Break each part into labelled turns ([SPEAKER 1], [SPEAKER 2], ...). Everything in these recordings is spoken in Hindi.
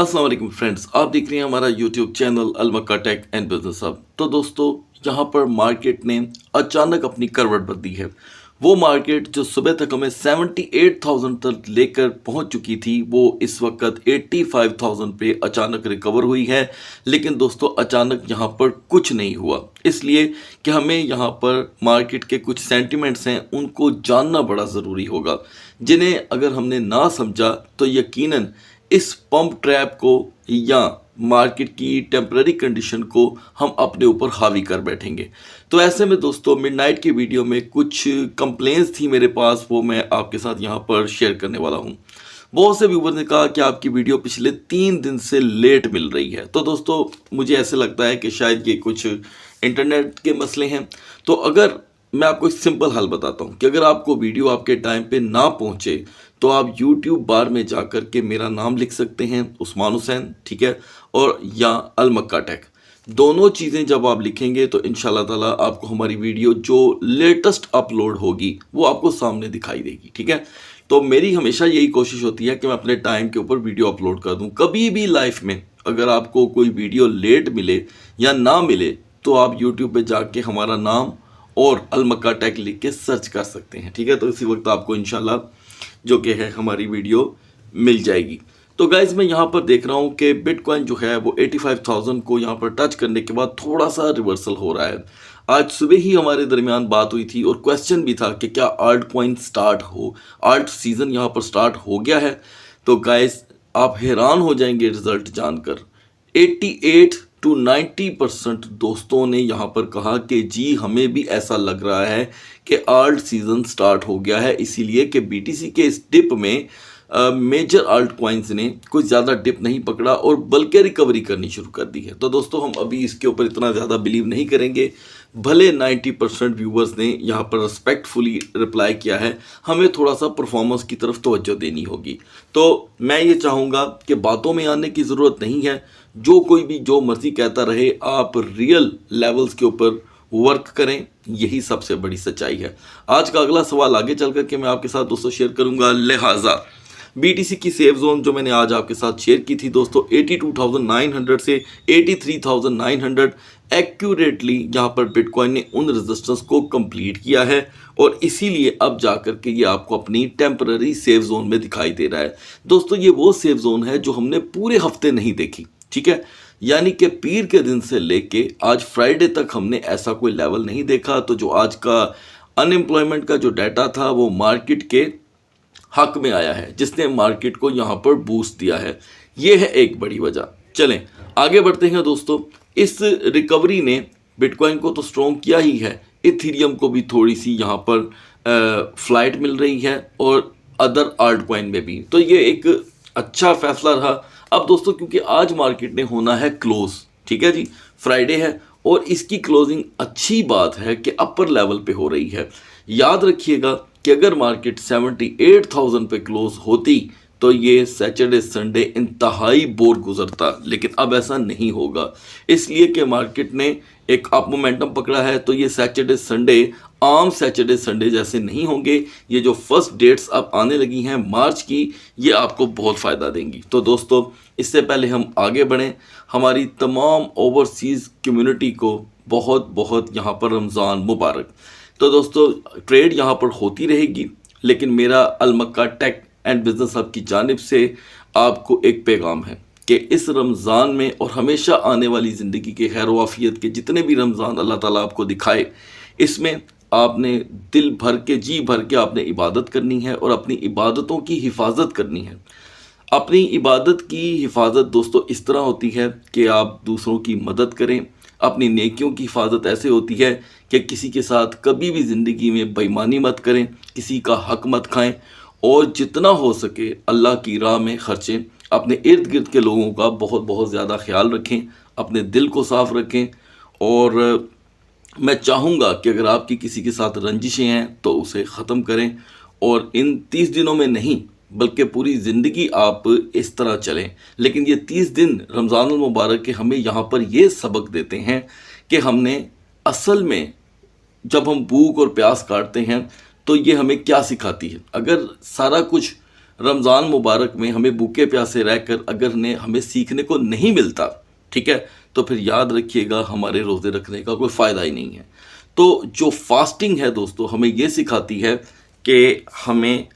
[SPEAKER 1] अस्सलाम वालेकुम फ्रेंड्स, आप देख रहे हैं हमारा YouTube channel Al Makka Tech and Business Hub. तो दोस्तों, यहाँ पर मार्केट ने अचानक अपनी करवट बदली है। वो मार्केट जो सुबह तक हमें 78,000 तक लेकर पहुँच चुकी थी, वो इस वक्त 85,000 पे अचानक रिकवर हुई है। लेकिन दोस्तों, अचानक यहाँ पर कुछ नहीं हुआ, इसलिए कि हमें यहाँ पर मार्केट के कुछ सेंटिमेंट्स हैं, उनको जानना बड़ा ज़रूरी होगा, जिन्हें अगर हमने ना समझा तो यकीनन इस पंप ट्रैप को या मार्केट की टेम्पररी कंडीशन को हम अपने ऊपर हावी कर बैठेंगे। तो ऐसे में दोस्तों, मिडनाइट की वीडियो में कुछ कंप्लेंट्स थी मेरे पास, वो मैं आपके साथ यहाँ पर शेयर करने वाला हूँ। बहुत से व्यूवर ने कहा कि आपकी वीडियो पिछले 3 दिन से लेट मिल रही है। तो दोस्तों, मुझे ऐसे लगता है कि शायद ये कुछ इंटरनेट के मसले हैं। तो अगर मैं आपको एक सिंपल हल बताता हूँ कि अगर आपको वीडियो आपके टाइम पे ना पहुँचे तो आप YouTube बार में जाकर के मेरा नाम लिख सकते हैं, उस्मान हुसैन, ठीक है, और या अल मक्का टेक। दोनों चीज़ें जब आप लिखेंगे तो इंशाल्लाह ताला आपको हमारी वीडियो जो लेटेस्ट अपलोड होगी वो आपको सामने दिखाई देगी, ठीक है। तो मेरी हमेशा यही कोशिश होती है कि मैं अपने टाइम के ऊपर वीडियो अपलोड कर दूं। कभी भी लाइफ में अगर आपको कोई वीडियो लेट मिले या ना मिले तो आप यूट्यूब पे जाके हमारा नाम और अल मक्का टेक लिख के सर्च कर सकते हैं, ठीक है। तो इसी वक्त आपको इंशाल्लाह जो कि है हमारी वीडियो मिल जाएगी। तो गाइज, मैं यहाँ पर देख रहा हूँ कि बिटकॉइन जो है वो 85,000 को यहाँ पर टच करने के बाद थोड़ा सा रिवर्सल हो रहा है। आज सुबह ही हमारे दरमियान बात हुई थी और क्वेश्चन भी था कि क्या आल्ट कॉइन स्टार्ट हो, आल्ट सीज़न यहाँ पर स्टार्ट हो गया है। तो गाइज, आप हैरान हो जाएंगे रिजल्ट जानकर। 88 to 90% दोस्तों ने यहाँ पर कहा कि जी हमें भी ऐसा लग रहा है कि आल्ट सीज़न स्टार्ट हो गया है, इसीलिए कि बीटीसी के इस डिप में मेजर आल्ट कॉइन्स ने कुछ ज़्यादा डिप नहीं पकड़ा और बल्कि रिकवरी करनी शुरू कर दी है। तो दोस्तों, हम अभी इसके ऊपर इतना ज़्यादा बिलीव नहीं करेंगे। भले 90% व्यूवर्स ने यहाँ पर रिस्पेक्टफुली रिप्लाई किया है, हमें थोड़ा सा परफॉर्मेंस की तरफ तवज्जो देनी होगी। तो मैं ये चाहूँगा कि बातों में आने की ज़रूरत नहीं है। जो कोई भी जो मर्ज़ी कहता रहे, आप रियल लेवल्स के ऊपर वर्क करें, यही सबसे बड़ी सच्चाई है। आज का अगला सवाल आगे चल कर के मैं आपके साथ दोस्तों शेयर करूंगा। लिहाजा बीटीसी की सेफ जोन जो मैंने आज आपके साथ शेयर की थी दोस्तों, 82,900 से 83,900 एक्यूरेटली यहाँ पर बिटकॉइन ने उन रेजिस्टेंस को कंप्लीट किया है और इसीलिए अब जाकर के ये आपको अपनी टेम्पररी सेफ जोन में दिखाई दे रहा है। दोस्तों, ये वो सेफ जोन है जो हमने पूरे हफ्ते नहीं देखी, ठीक है। यानी कि पीर के दिन से लेके आज फ्राइडे तक हमने ऐसा कोई लेवल नहीं देखा। तो जो आज का अनएम्प्लॉयमेंट का जो डाटा था वो मार्केट के हक में आया है, जिसने मार्केट को यहाँ पर बूस्ट दिया है। ये है एक बड़ी वजह। चलें आगे बढ़ते हैं दोस्तों। इस रिकवरी ने बिटकॉइन को तो स्ट्रॉन्ग किया ही है, इथेरियम को भी थोड़ी सी यहाँ पर फ्लाइट मिल रही है और अदर आल्ट कॉइन में भी। तो ये एक अच्छा फैसला रहा। अब दोस्तों, क्योंकि आज मार्केट ने होना है क्लोज, ठीक है जी, फ्राइडे है और इसकी क्लोजिंग अच्छी बात है कि अपर लेवल पे हो रही है। याद रखिएगा कि अगर मार्केट 78,000 पे क्लोज होती तो ये सैटरडे संडे इंतहाई बोर गुजरता, लेकिन अब ऐसा नहीं होगा, इसलिए कि मार्केट ने एक अप मोमेंटम पकड़ा है। तो ये सैटरडे संडे आम सैटरडे संडे जैसे नहीं होंगे। ये जो फर्स्ट डेट्स अब आने लगी हैं मार्च की, ये आपको बहुत फ़ायदा देंगी। तो दोस्तों, इससे पहले हम आगे बढ़ें, हमारी तमाम ओवरसीज़ कम्युनिटी को बहुत बहुत यहाँ पर रमज़ान मुबारक। तो दोस्तों, ट्रेड यहाँ पर होती रहेगी, लेकिन मेरा अल Makka Tech and Business hub की जानिब से आपको एक पैगाम है कि इस रमज़ान में और हमेशा आने वाली ज़िंदगी के खैर वाफियत के जितने भी रमज़ान अल्लाह ताला आपको दिखाए, इसमें आपने दिल भर के जी भर के आपने इबादत करनी है और अपनी इबादतों की हिफाजत करनी है। अपनी इबादत की हिफाजत दोस्तों इस तरह होती है कि आप दूसरों की मदद करें। अपनी नेकियों की हिफाजत ऐसे होती है कि किसी के साथ कभी भी ज़िंदगी में बेईमानी मत करें, किसी का हक मत खाएं और जितना हो सके अल्लाह की राह में खर्चें। अपने इर्द गिर्द के लोगों का बहुत बहुत ज़्यादा ख्याल रखें, अपने दिल को साफ़ रखें। और मैं चाहूँगा कि अगर आपकी किसी के साथ रंजिशें हैं तो उसे ख़त्म करें और इन 30 दिनों में नहीं बल्कि पूरी ज़िंदगी आप इस तरह चलें। लेकिन ये 30 दिन रमज़ानुल मुबारक के हमें यहाँ पर ये सबक देते हैं कि हमने असल में जब हम भूख और प्यास काटते हैं तो ये हमें क्या सिखाती है। अगर सारा कुछ रमज़ान मुबारक में हमें भूखे प्यासे रहकर अगर ने हमें सीखने को नहीं मिलता, ठीक है, तो फिर याद रखिएगा हमारे रोज़े रखने का कोई फ़ायदा ही नहीं है। तो जो फास्टिंग है दोस्तों हमें ये सिखाती है कि हमें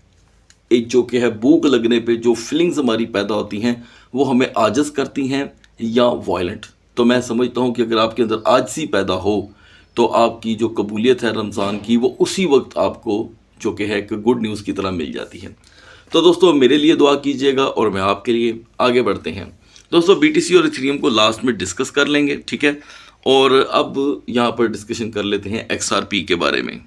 [SPEAKER 1] एक जो कि है भूख लगने पे जो फीलिंग्स हमारी पैदा होती हैं वो हमें आजज़ करती हैं या वायलेंट। तो मैं समझता हूँ कि अगर आपके अंदर आजज़ी पैदा हो तो आपकी जो कबूलियत है रमज़ान की वो उसी वक्त आपको जो कि है एक गुड न्यूज़ की तरह मिल जाती है। तो दोस्तों मेरे लिए दुआ कीजिएगा और मैं आपके लिए। आगे बढ़ते हैं दोस्तों, बीटीसी और इथेरियम को लास्ट में डिस्कस कर लेंगे, ठीक है। और अब यहाँ पर डिस्कशन कर लेते हैं XRP के बारे में।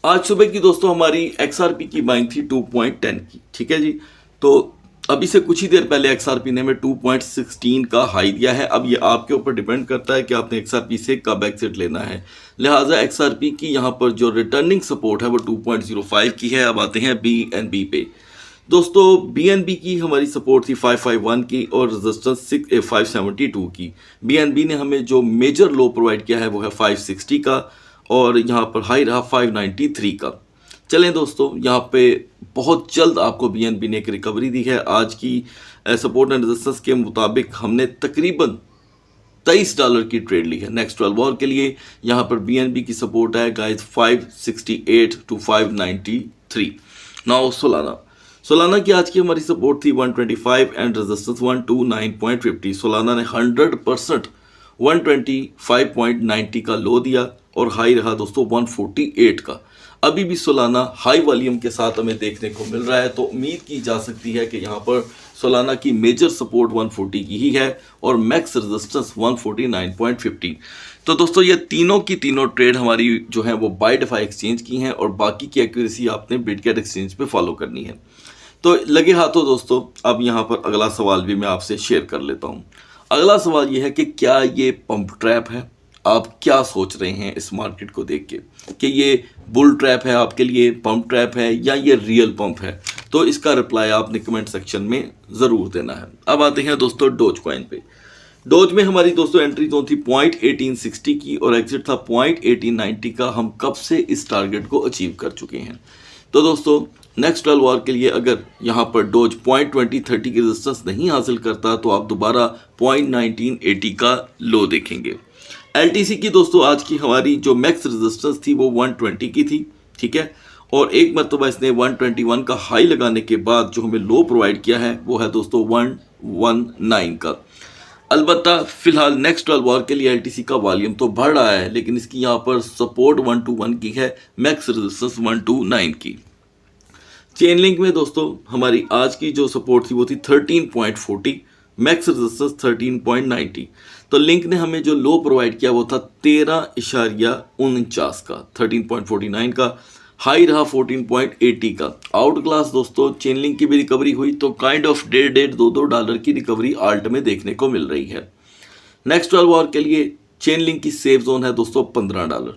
[SPEAKER 1] आज सुबह की दोस्तों हमारी XRP की बाइंग थी 2.10 की, ठीक है जी। तो अभी से कुछ ही देर पहले XRP ने हमें 2.16 का हाई दिया है। अब ये आपके ऊपर डिपेंड करता है कि आपने XRP से कब एग्जिट लेना है। लिहाजा XRP की यहाँ पर जो रिटर्निंग सपोर्ट है वो 2.05 की है। अब आते हैं BNB पे। दोस्तों BNB की हमारी सपोर्ट थी 551 की और रेजिस्टेंस 572 की। BNB ने हमें जो मेजर लो प्रोवाइड किया है वो है 560 का और यहाँ पर हाई रहा 593 का। चलें दोस्तों, यहाँ पे बहुत जल्द आपको BNB ने एक रिकवरी दी है। आज की सपोर्ट एंड रेजिस्टेंस के मुताबिक हमने तकरीबन $23 की ट्रेड ली है नेक्स्ट 12 आवर के लिए। यहाँ पर BNB की सपोर्ट है गाइस 568 टू 593। नाउ सोलाना की आज की हमारी सपोर्ट थी 125 एंड रेजिस्टेंस 129.50। सोलाना ने 100% 125.90 का लो दिया और हाई रहा दोस्तों 148 का। अभी भी सोलाना हाई वॉल्यूम के साथ हमें देखने को मिल रहा है, तो उम्मीद की जा सकती है कि यहाँ पर सोलाना की मेजर सपोर्ट 140 की ही है और मैक्स रेजिस्टेंस 149.50। तो दोस्तों ये तीनों की तीनों ट्रेड हमारी जो है वो बाय डिफाई एक्सचेंज की हैं और बाकी की एक्यूरेसी आपने बिटगेट एक्सचेंज पे फॉलो करनी है। तो लगे हाथों दोस्तों, अब यहाँ पर अगला सवाल भी मैं आपसे शेयर कर लेता हूँ। अगला सवाल ये है कि क्या ये पंप ट्रैप है? आप क्या सोच रहे हैं इस मार्केट को देख के कि ये बुल ट्रैप है आपके लिए, पंप ट्रैप है या ये रियल पंप है? तो इसका रिप्लाई आपने कमेंट सेक्शन में ज़रूर देना है। अब आते हैं दोस्तों डोज कॉइन पे। डोज में हमारी दोस्तों एंट्री जोन थी 0.1860 की और एग्जिट था 0.1890 का। हम कब से इस टारगेट को अचीव कर चुके हैं? तो दोस्तों नेक्स्ट 12 आवर के लिए अगर यहाँ पर डोज 0.2030 की रेजिस्टेंस नहीं हासिल करता तो आप दोबारा 0.1980 का लो देखेंगे। LTC की दोस्तों आज की हमारी जो मैक्स रेजिस्टेंस थी वो 120 की थी, ठीक है। और एक मरतबा इसने 121 का हाई लगाने के बाद जो हमें लो प्रोवाइड किया है वो है दोस्तों 119 का। अलबत्ता फिलहाल नेक्स्ट 12 आवर के लिए LTC का वॉल्यूम तो बढ़ रहा है, लेकिन इसकी यहाँ पर सपोर्ट 121 की है, मैक्स रेजिस्टेंस 129 की। चेन लिंक में दोस्तों हमारी आज की जो सपोर्ट थी वो थी 13.40, मैक्स रेजिस्टेंस 13.90। तो लिंक ने हमें जो लो प्रोवाइड किया वो था 13.49 का, 13.49 का। हाई रहा 14.80 का। आउट क्लास दोस्तों चेन लिंक की भी रिकवरी हुई, तो काइंड ऑफ $1.5-2 की रिकवरी आल्ट में देखने को मिल रही है। नेक्स्ट 12 आवर के लिए चेन लिंक की सेफ जोन है दोस्तों $15।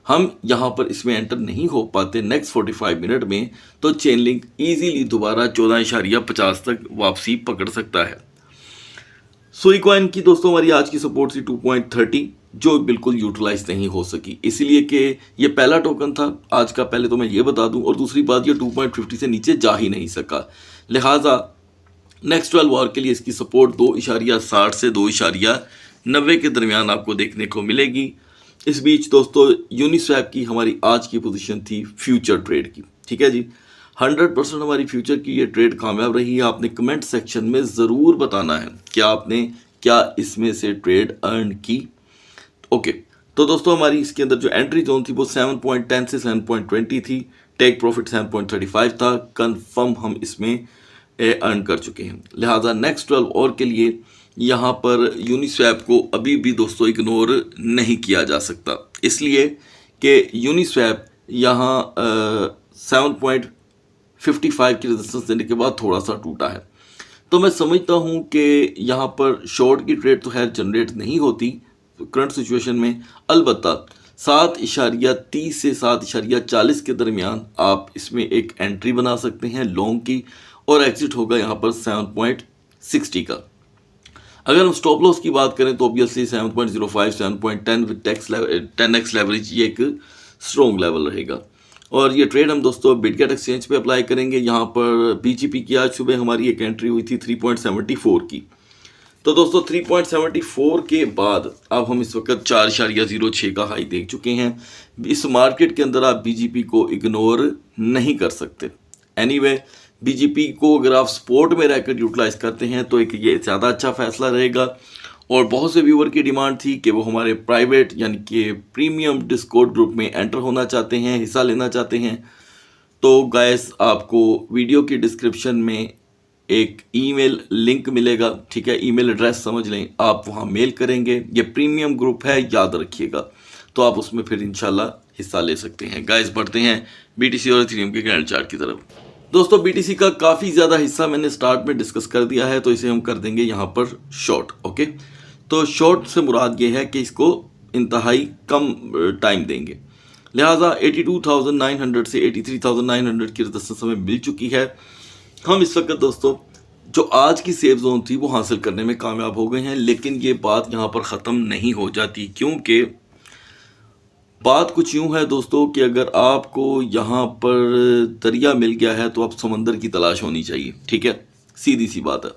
[SPEAKER 1] हम यहाँ पर इसमें एंटर नहीं हो पाते नेक्स्ट 45 मिनट में, तो चेन लिंक ईजीली दोबारा 14.50 तक वापसी पकड़ सकता है। सुई कॉइन की दोस्तों हमारी आज की सपोर्ट थी 2.30 जो बिल्कुल यूटिलाइज नहीं हो सकी, इसीलिए कि ये पहला टोकन था आज का, पहले तो मैं ये बता दूं, और दूसरी बात ये 2.50 से नीचे जा ही नहीं सका। लिहाजा नेक्स्ट 12 आवर के लिए इसकी सपोर्ट 2.60 से 2.90 के दरमियान आपको देखने को मिलेगी। इस बीच दोस्तों यूनिस्वैप की हमारी आज की पोजीशन थी फ्यूचर ट्रेड की, ठीक है जी। 100% हमारी फ्यूचर की ये ट्रेड कामयाब रही है। आपने कमेंट सेक्शन में ज़रूर बताना है कि आपने क्या इसमें से ट्रेड अर्न की। ओके, तो दोस्तों हमारी इसके अंदर जो एंट्री जोन थी वो 7.10 से 7.20 थी। टेक प्रॉफिट 7.35 था। कंफर्म हम इसमें अर्न कर चुके हैं। लिहाजा नेक्स्ट 12 आवर के लिए यहाँ पर यूनिस्वैप को अभी भी दोस्तों इग्नोर नहीं किया जा सकता, इसलिए कि यूनिस्वैप यहाँ 7.55 की रेजिस्टेंस देने के बाद थोड़ा सा टूटा है। तो मैं समझता हूँ कि यहाँ पर शॉर्ट की ट्रेड तो खैर जनरेट नहीं होती करंट सिचुएशन में। अलबत्ता 7.30 से 7.40 के दरमियान आप इसमें एक एंट्री बना सकते हैं लॉन्ग की, और एग्जिट होगा यहाँ पर 7.60 का। अगर हम स्टॉप लॉस की बात करें तो ऑब्वियसली 7.05 7.10 विद 10x लेवरेज ये एक स्ट्रॉन्ग लेवल रहेगा। और ये ट्रेड हम दोस्तों बिटगेट एक्सचेंज पे अप्लाई करेंगे। यहाँ पर बीजीपी की आज सुबह हमारी एक एंट्री हुई थी 3.74 की। तो दोस्तों 3.74 के बाद अब हम इस वक्त 4.06 का हाई देख चुके हैं। इस मार्केट के अंदर आप बीजीपी को इग्नोर नहीं कर सकते। एनीवे बीजीपी को अगर आप सपोर्ट में रहकर यूटिलाइज करते हैं तो एक ये ज़्यादा अच्छा फैसला रहेगा। और बहुत से व्यूअर की डिमांड थी कि वो हमारे प्राइवेट यानी कि प्रीमियम डिस्कॉर्ड ग्रुप में एंटर होना चाहते हैं, हिस्सा लेना चाहते हैं। तो गाइस आपको वीडियो की डिस्क्रिप्शन में एक ईमेल लिंक मिलेगा, ठीक है, ईमेल एड्रेस समझ लें, आप वहाँ मेल करेंगे। ये प्रीमियम ग्रुप है, याद रखिएगा, तो आप उसमें फिर इंशाल्लाह हिस्सा ले सकते हैं। गाइस बढ़ते हैं बीटीसी और इथेरियम के कैंडल चार्ट की तरफ। दोस्तों बीटीसी का काफ़ी ज़्यादा हिस्सा मैंने स्टार्ट में डिस्कस कर दिया है, तो इसे हम कर देंगे यहाँ पर शॉर्ट। ओके, तो शॉर्ट से मुराद ये है कि इसको इंतहाई कम टाइम देंगे, लिहाजा 82,900 से 83,900 की रेजिस्टेंस हमें मिल चुकी है। हम इस वक्त दोस्तों जो आज की सेफ जोन थी वो हासिल करने में कामयाब हो गए हैं, लेकिन ये बात यहाँ पर ख़त्म नहीं हो जाती, क्योंकि बात कुछ यूँ है दोस्तों कि अगर आपको यहाँ पर दरिया मिल गया है तो अब समंदर की तलाश होनी चाहिए, ठीक है, सीधी सी बात है।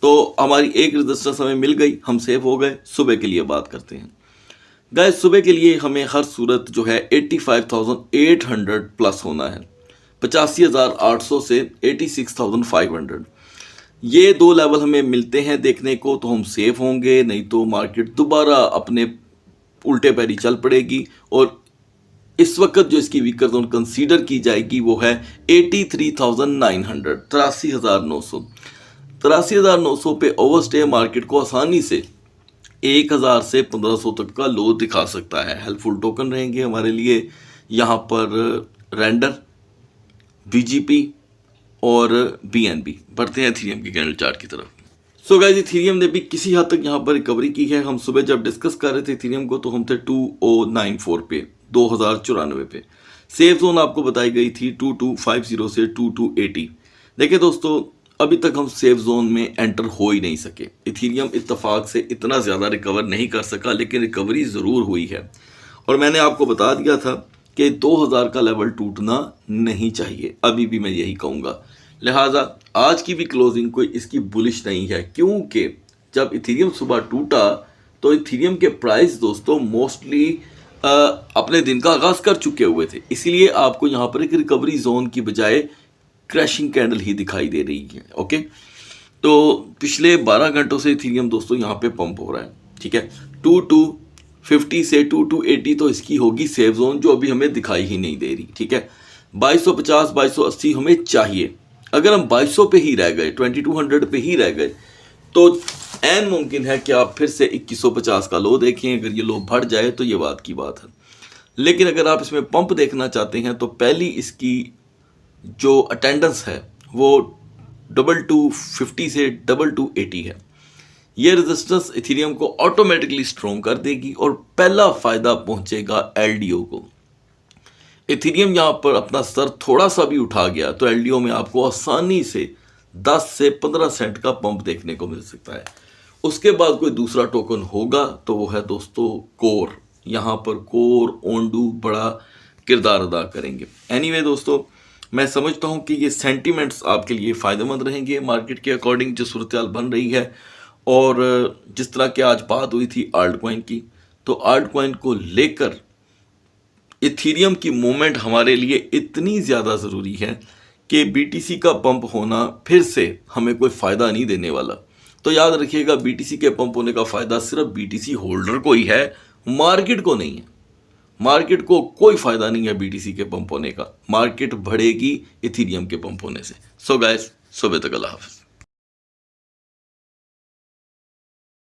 [SPEAKER 1] तो हमारी एक रेजिस्टेंस हमें मिल गई, हम सेफ हो गए। सुबह के लिए बात करते हैं गाइस। सुबह के लिए हमें हर सूरत जो है 85,800 प्लस होना है, 85,800 से 86,500। ये दो लेवल हमें मिलते हैं देखने को तो हम सेफ होंगे, नहीं तो मार्केट दोबारा अपने उल्टे पैरी चल पड़ेगी। और इस वक्त जो इसकी वीकर जोन कंसीडर की जाएगी वो है 83,900, 83,900। 83,900 पे ओवरस्टे मार्केट को आसानी से 1,000 से 1,500 तक का लो दिखा सकता है। हेल्पफुल टोकन रहेंगे हमारे लिए यहाँ पर रेंडर, बीजीपी और बीएनबी। बढ़ते हैं इथेरियम के कैंडल चार्ट की तरफ। सो गाइस इथेरियम ने भी किसी हद तक यहाँ पर रिकवरी की है। हम सुबह जब डिस्कस कर रहे थे इथेरियम को तो हम थे 2094 पे, 2094 पे। सेफ जोन आपको बताई गई थी 2250 से 2280। देखिए दोस्तों अभी तक हम सेफ जोन में एंटर हो ही नहीं सके। इथेरियम इत्तफाक से इतना ज़्यादा रिकवर नहीं कर सका, लेकिन रिकवरी ज़रूर हुई है। और मैंने आपको बता दिया था कि 2000 का लेवल टूटना नहीं चाहिए, अभी भी मैं यही कहूँगा। लिहाजा आज की भी क्लोजिंग कोई इसकी बुलिश नहीं है, क्योंकि जब इथेरियम सुबह टूटा तो इथेरियम के प्राइस दोस्तों मोस्टली अपने दिन का आगाज़ कर चुके हुए थे। इसलिए आपको यहाँ पर एक रिकवरी जोन की बजाय क्रैशिंग कैंडल ही दिखाई दे रही है। ओके, तो पिछले 12 घंटों से इथेरियम दोस्तों यहाँ पे पंप हो रहा है, ठीक है। 2250 से 2280 तो इसकी होगी सेफ जोन, जो अभी हमें दिखाई ही नहीं दे रही, ठीक है। 2250 2280 हमें चाहिए। अगर हम 2200 पे ही रह गए, 2200 पे ही रह गए, तो ऐन मुमकिन है कि आप फिर से 2150 का लो देखें। अगर ये लो बढ़ जाए तो ये बात की बात है। लेकिन अगर आप इसमें पंप देखना चाहते हैं तो पहली इसकी जो अटेंडेंस है वो 2250 से 2280 है। ये रेजिस्टेंस इथेरियम को ऑटोमेटिकली स्ट्रॉन्ग कर देगी और पहला फ़ायदा पहुंचेगा एलडीओ को। इथेरियम यहाँ पर अपना स्तर थोड़ा सा भी उठा गया तो एलडीओ में आपको आसानी से 10 से 15 सेंट का पंप देखने को मिल सकता है। उसके बाद कोई दूसरा टोकन होगा तो वो है दोस्तों कोर। यहाँ पर कोर ओंडू बड़ा किरदार अदा करेंगे। एनीवे दोस्तों मैं समझता हूँ कि ये सेंटिमेंट्स आपके लिए फ़ायदेमंद रहेंगे मार्केट के अकॉर्डिंग जो सूरत हाल बन रही है। और जिस तरह की आज बात हुई थी आल्ट कॉइन की, तो आल्ट कॉइन को लेकर इथेरियम की मूवमेंट हमारे लिए इतनी ज़्यादा ज़रूरी है कि बीटीसी का पंप होना फिर से हमें कोई फ़ायदा नहीं देने वाला। तो याद रखिएगा बीटीसी के पंप होने का फ़ायदा सिर्फ बीटीसी होल्डर को ही है, मार्केट को नहीं है। मार्केट को कोई फ़ायदा नहीं है बीटीसी के पंप होने का। मार्केट बढ़ेगी इथेरियम के पंप होने से। सो गाइस सुबह तक अल्लाह हाफ़िज़।